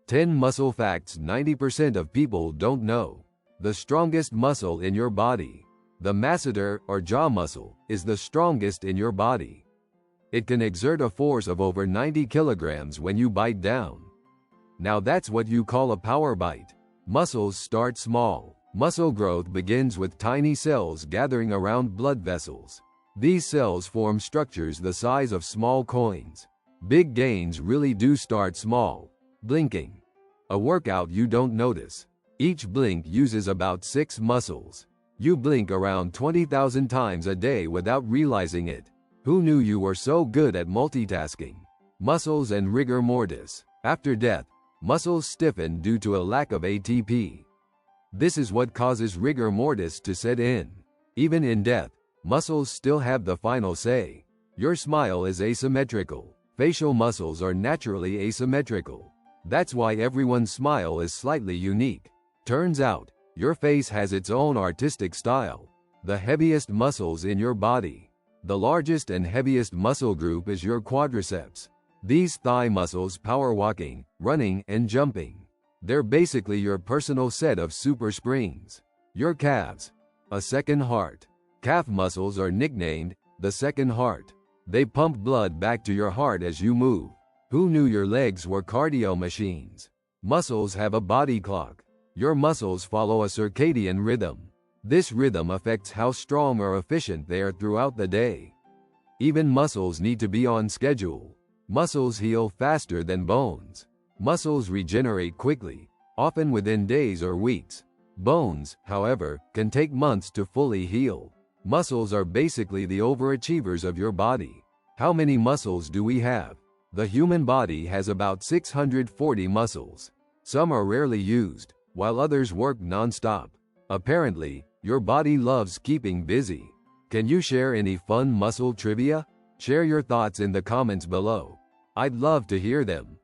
10 muscle facts 90% of people don't know. The strongest muscle in your body. The masseter, or jaw muscle, is the strongest in your body. It can exert a force of over 90 kilograms when you bite down. Now that's what you call a power bite. Muscles start small. Muscle growth begins with tiny cells gathering around blood vessels. These cells form structures the size of small coins. Big gains really do start small. Blinking. A workout you don't notice. Each blink uses about 6 muscles. You blink around 20,000 times a day without realizing it. Who knew you were so good at multitasking? Muscles and rigor mortis. After death, muscles stiffen due to a lack of ATP. This is what causes rigor mortis to set in. Even in death, muscles still have the final say. Your smile is asymmetrical. Facial muscles are naturally asymmetrical. That's why everyone's smile is slightly unique. Turns out, your face has its own artistic style. The heaviest muscles in your body. The largest and heaviest muscle group is your quadriceps. These thigh muscles power walking, running, and jumping. They're basically your personal set of super springs. Your calves. A second heart. Calf muscles are nicknamed the second heart. They pump blood back to your heart as you move. Who knew your legs were cardio machines? Muscles have a body clock. Your muscles follow a circadian rhythm. This rhythm affects how strong or efficient they are throughout the day. Even muscles need to be on schedule. Muscles heal faster than bones. Muscles regenerate quickly, often within days or weeks. Bones, however, can take months to fully heal. Muscles are basically the overachievers of your body. How many muscles do we have? The human body has about 640 muscles. Some are rarely used, while others work non-stop. Apparently, your body loves keeping busy. Can you share any fun muscle trivia? Share your thoughts in the comments below. I'd love to hear them.